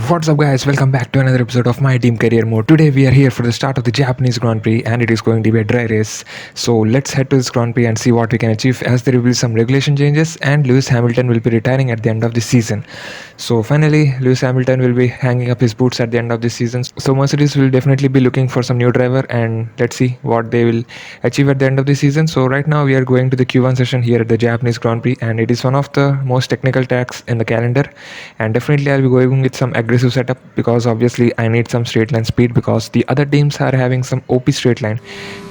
What's up, guys? Welcome back to another episode of My Team Career Mode. Today, we are here for the start of the Japanese Grand Prix, and it is going to be a dry race. So, let's head to this Grand Prix and see what we can achieve, as there will be some regulation changes, and Lewis Hamilton will be retiring at the end of the season. So, finally, Lewis Hamilton will be hanging up his boots at the end of this season. So, Mercedes will definitely be looking for some new driver, and let's see what they will achieve at the end of the season. So, right now, we are going to the Q1 session here at the Japanese Grand Prix, and it is one of the most technical tracks in the calendar. And definitely, I'll be going with some aggressive setup because obviously I need some straight line speed because the other teams are having some OP straight line,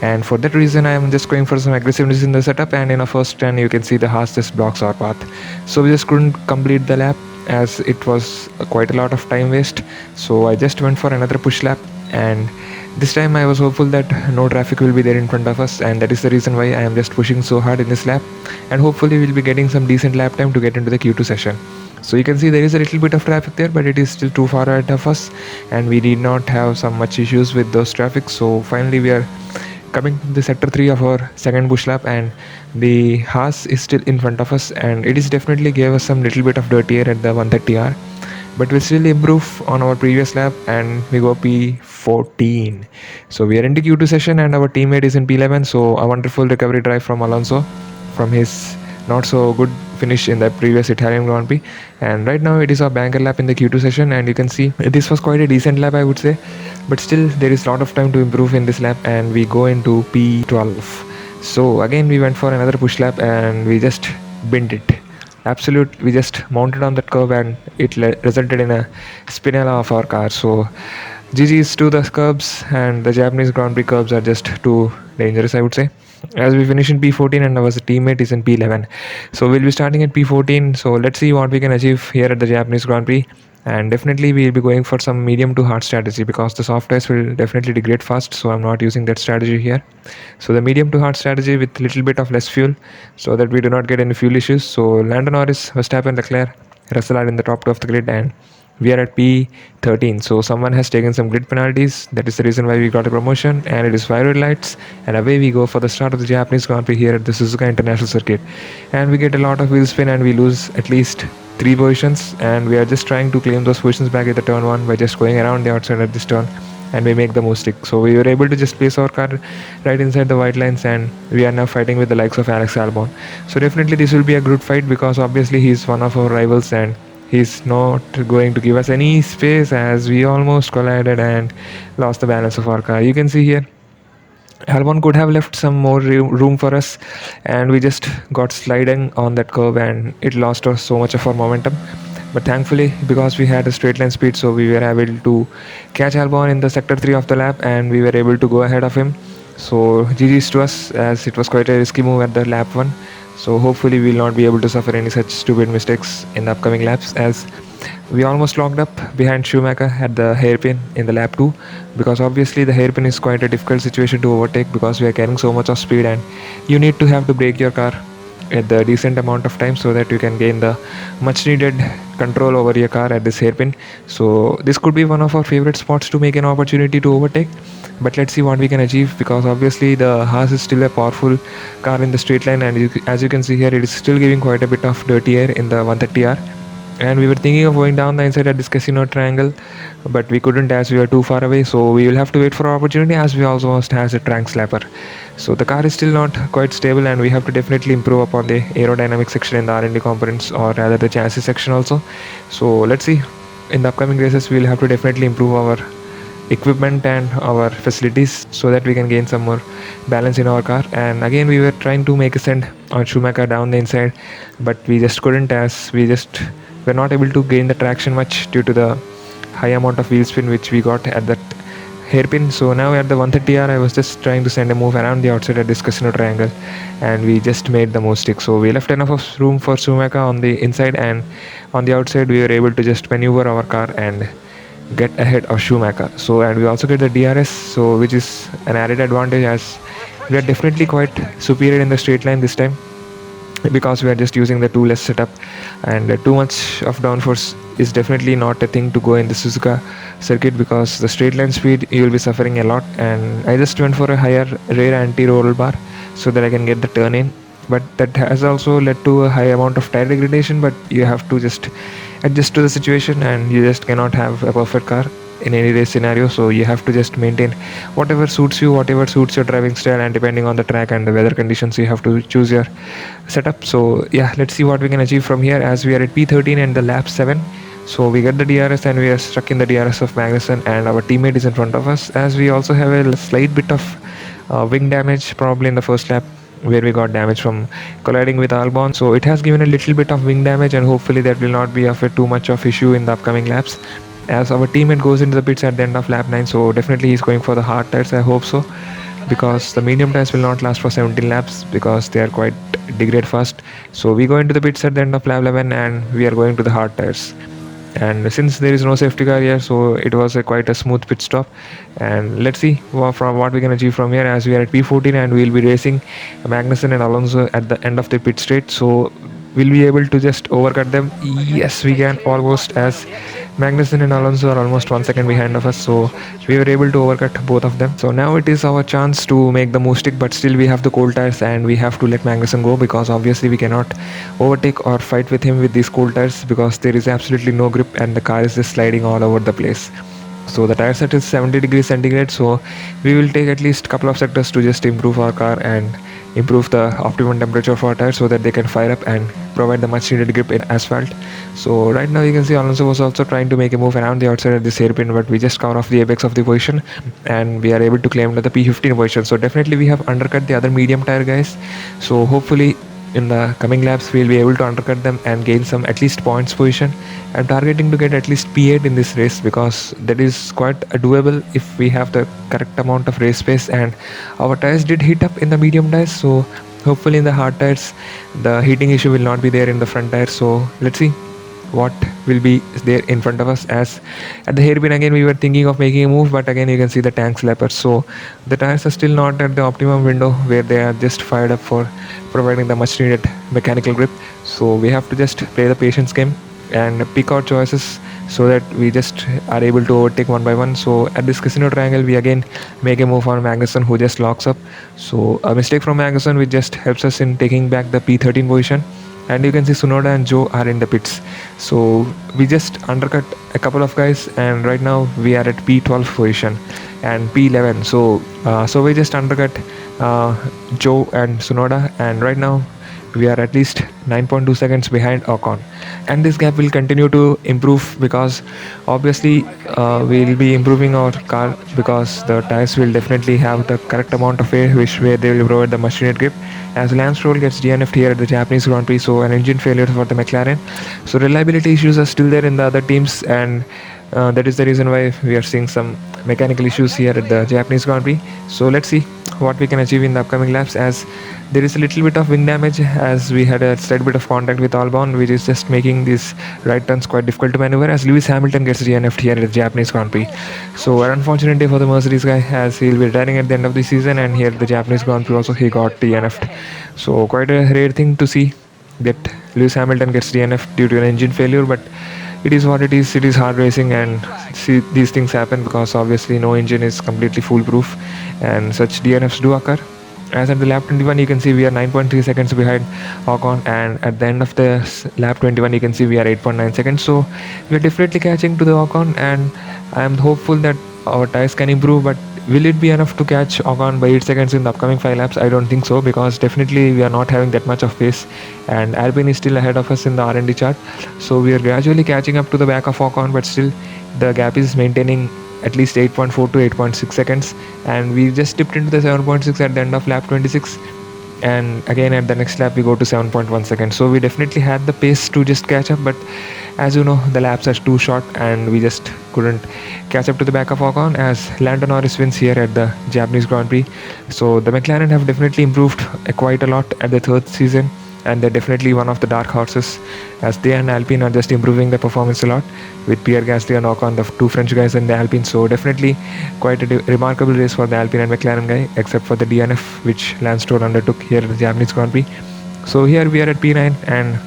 and for that reason I am just going for some aggressiveness in the setup. And in a first turn you can see the Haas just blocks our path, so we just couldn't complete the lap as it was quite a lot of time waste. So I just went for another push lap, and this time I was hopeful that no traffic will be there in front of us, and that is the reason why I am just pushing so hard in this lap, and hopefully we'll be getting some decent lap time to get into the Q2 session. So you can see there is a little bit of traffic there, but it is still too far ahead of us, and we did not have some much issues with those traffic. So finally we are coming to the sector 3 of our second bush lap, and the Haas is still in front of us, and it is definitely gave us some little bit of dirty air at the 130R, but we'll still improve on our previous lap and we go P14. So we are in the Q2 session and our teammate is in P11. So a wonderful recovery drive from Alonso from his not so good finish in the previous Italian Grand Prix, and right now it is our banker lap in the Q2 session, and you can see this was quite a decent lap, I would say, but still there is a lot of time to improve in this lap, and we go into P12. So again we went for another push lap and we just binned it. We just mounted on that curve and it resulted in a spinella of our car. So GG's to the curbs, and the Japanese Grand Prix curbs are just too dangerous, I would say, as we finish in P14 and our teammate is in P11. So we'll be starting at P14. So let's see what we can achieve here at the Japanese Grand Prix, and definitely we'll be going for some medium to hard strategy because the soft ice will definitely degrade fast, so I'm not using that strategy here. So the medium to hard strategy with little bit of less fuel so that we do not get any fuel issues. So Lando Norris, Verstappen, Leclerc, Russell are in the top two of the grid, and we are at P13. So someone has taken some grid penalties. That is the reason why we got a promotion, and it is 5 red lights, and away we go for the start of the Japanese Grand Prix here at the Suzuka International Circuit. And we get a lot of wheel spin and we lose at least 3 positions, and we are just trying to claim those positions back at the turn 1 by just going around the outside at this turn, and we make the most stick. So we were able to just place our car right inside the white lines, and we are now fighting with the likes of Alex Albon. So definitely this will be a good fight because obviously he's one of our rivals and he's not going to give us any space, as we almost collided and lost the balance of our car. You can see here Albon could have left some more room for us, and we just got sliding on that curve and it lost us so much of our momentum. But thankfully, because we had a straight line speed, so we were able to catch Albon in the sector 3 of the lap, and we were able to go ahead of him. So GG's to us, as it was quite a risky move at the lap 1. So hopefully we'll not be able to suffer any such stupid mistakes in the upcoming laps, as we almost locked up behind Schumacher at the hairpin in the lap 2, because obviously the hairpin is quite a difficult situation to overtake because we are carrying so much of speed, and you need to have to brake your car at the decent amount of time so that you can gain the much needed control over your car at this hairpin. So this could be one of our favorite spots to make an opportunity to overtake, but let's see what we can achieve, because obviously the Haas is still a powerful car in the straight line, and as you can see here, it is still giving quite a bit of dirty air in the 130R. And we were thinking of going down the inside at this casino triangle, but we couldn't as we were too far away. So we will have to wait for our opportunity, as we almost has a trank slapper. So the car is still not quite stable, and we have to definitely improve upon the aerodynamic section in the R&D components, or rather the chassis section also. So let's see, in the upcoming races we will have to definitely improve our equipment and our facilities so that we can gain some more balance in our car. And again we were trying to make a send on Schumacher down the inside, but we just couldn't, as we just were not able to gain the traction much due to the high amount of wheel spin which we got at that hairpin. So now at the 130R I was just trying to send a move around the outside at this casino triangle, and we just made the most stick. So we left enough of room for Schumacher on the inside, and on the outside we were able to just maneuver our car and get ahead of Schumacher. So, and we also get the DRS, so which is an added advantage, as we are definitely quite superior in the straight line this time, because we are just using the 2 less setup, and too much of downforce is definitely not a thing to go in the Suzuka circuit, because the straight line speed you will be suffering a lot. And I just went for a higher rear anti-roll bar so that I can get the turn in, but that has also led to a high amount of tire degradation. But you have to just adjust to the situation, and you just cannot have a perfect car in any race scenario. So you have to just maintain whatever suits you, whatever suits your driving style, and depending on the track and the weather conditions, you have to choose your setup. So yeah, let's see what we can achieve from here, as we are at P13 and the lap 7. So we get the DRS and we are stuck in the DRS of Magnussen, and our teammate is in front of us, as we also have a slight bit of wing damage probably in the first lap, where we got damage from colliding with Albon. So it has given a little bit of wing damage, and hopefully that will not be of a too much of issue in the upcoming laps, as our teammate goes into the pits at the end of lap 9. So definitely he's going for the hard tires, I hope so, because the medium tires will not last for 17 laps because they are quite degrade fast. So we go into the pits at the end of lap 11 and we are going to the hard tires. And since there is no safety car here, so it was quite a smooth pit stop. And let's see from what we can achieve from here, as we are at P14 and we will be racing Magnussen and Alonso at the end of the pit straight. So will we be able to just overcut them? Yes, we can, almost, as Magnussen and Alonso are almost 1 second behind of us, so we were able to overcut both of them. So now it is our chance to make the move stick, but still we have the cold tires and we have to let Magnussen go, because obviously we cannot overtake or fight with him with these cold tires, because there is absolutely no grip and the car is just sliding all over the place. So the tire set is 70 degrees centigrade, so we will take at least couple of sectors to just improve our car and improve the optimum temperature of our tires, so that they can fire up and provide the much needed grip in asphalt. So right now you can see Alonso was also trying to make a move around the outside at this hairpin, but we just cover off the apex of the position and we are able to claim the P15 position. So definitely we have undercut the other medium tire guys, so hopefully in the coming laps we'll be able to undercut them and gain some at least points position. I'm targeting to get at least P8 in this race, because that is quite doable if we have the correct amount of race pace, and our tires did heat up in the medium tires, so hopefully in the hard tires the heating issue will not be there in the front tires. So let's see what will be there in front of us, as at the hairpin again we were thinking of making a move, but again you can see the tank slappers. So the tires are still not at the optimum window where they are just fired up for providing the much needed mechanical grip. So we have to just play the patience game and pick our choices, so that we just are able to overtake one by one. So at this casino triangle we again make a move on Magnussen, who just locks up. So a mistake from Magnussen which just helps us in taking back the P13 position, and you can see Tsunoda and Joe are in the pits. So we just undercut a couple of guys, and right now we are at P12 position and P11. So we just undercut Joe and Tsunoda, and right now we are at least 9.2 seconds behind Ocon, and this gap will continue to improve, because obviously we'll be improving our car, because the tires will definitely have the correct amount of air where they will provide the much needed grip, as Lance Stroll gets DNF'd here at the Japanese Grand Prix. So an engine failure for the McLaren. So reliability issues are still there in the other teams, and that is the reason why we are seeing some mechanical issues here at the Japanese Grand Prix. So let's see what we can achieve in the upcoming laps, as there is a little bit of wing damage, as we had a slight bit of contact with Albon, which is just making these right turns quite difficult to maneuver, as Lewis Hamilton gets DNF'd here at the Japanese Grand Prix. So an unfortunate day for the Mercedes guy, as he'll be retiring at the end of the season, and here at the Japanese Grand Prix also he got DNF'd. So quite a rare thing to see that Lewis Hamilton gets DNF'd due to an engine failure, but it is what it is. It is hard racing, and see, these things happen because obviously no engine is completely foolproof, and such DNFs do occur. As at the lap 21 you can see we are 9.3 seconds behind Ocon, and at the end of the lap 21 you can see we are 8.9 seconds. So we are definitely catching to the Ocon, and I am hopeful that our tires can improve, but will it be enough to catch Ocon by 8 seconds in the upcoming 5 laps? I don't think so, because definitely we are not having that much of pace, and Alpine is still ahead of us in the R&D chart. So we are gradually catching up to the back of Ocon, but still the gap is maintaining at least 8.4 to 8.6 seconds, and we just dipped into the 7.6 at the end of lap 26, and again at the next lap we go to 7.1 seconds. So we definitely had the pace to just catch up, but as you know the laps are too short and we just couldn't catch up to the back of Ocon, as Lando Norris wins here at the Japanese Grand Prix. So the McLaren have definitely improved quite a lot at the third season, and they're definitely one of the dark horses, as they and Alpine are just improving their performance a lot, with Pierre Gasly and Ocon, the two French guys in the Alpine. So definitely quite a remarkable race for the Alpine and McLaren guy, except for the DNF which Lance Stroll undertook here at the Japanese Grand Prix. So here we are at P9, and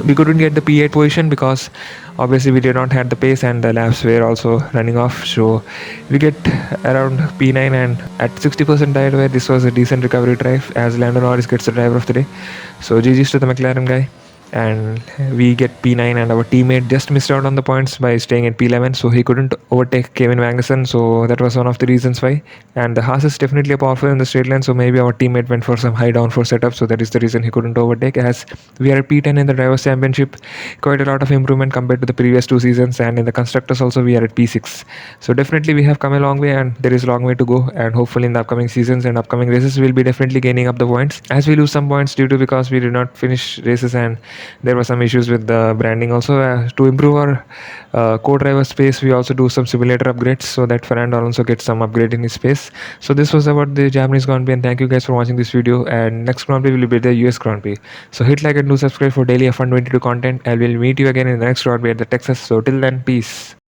We couldn't get the P8 position because obviously we did not have the pace and the laps were also running off. So we get around P9 and at 60% died where this was a decent recovery drive as Lando Norris gets the driver of the day. So GG's to the McLaren guy. And we get P9 and our teammate just missed out on the points by staying at P11, so he couldn't overtake Kevin Magnussen, so that was one of the reasons why. And the Haas is definitely powerful in the straight line, so maybe our teammate went for some high downforce setup, so that is the reason he couldn't overtake. As we are at P10 in the Drivers' Championship, quite a lot of improvement compared to the previous 2 seasons, and in the Constructors also we are at P6. So definitely we have come a long way, and there is a long way to go, and hopefully in the upcoming seasons and upcoming races we'll be definitely gaining up the points. As we lose some points due to because we did not finish races and there were some issues with the branding also. To improve our co-driver space, we also do some simulator upgrades so that Fernando Alonso gets some upgrade in his space. So this was about the Japanese Grand Prix, and thank you guys for watching this video. And next Grand Prix will be the US Grand Prix. So hit like and do subscribe for daily F1 22 content. I will meet you again in the next Grand Prix at the Texas. So till then, peace.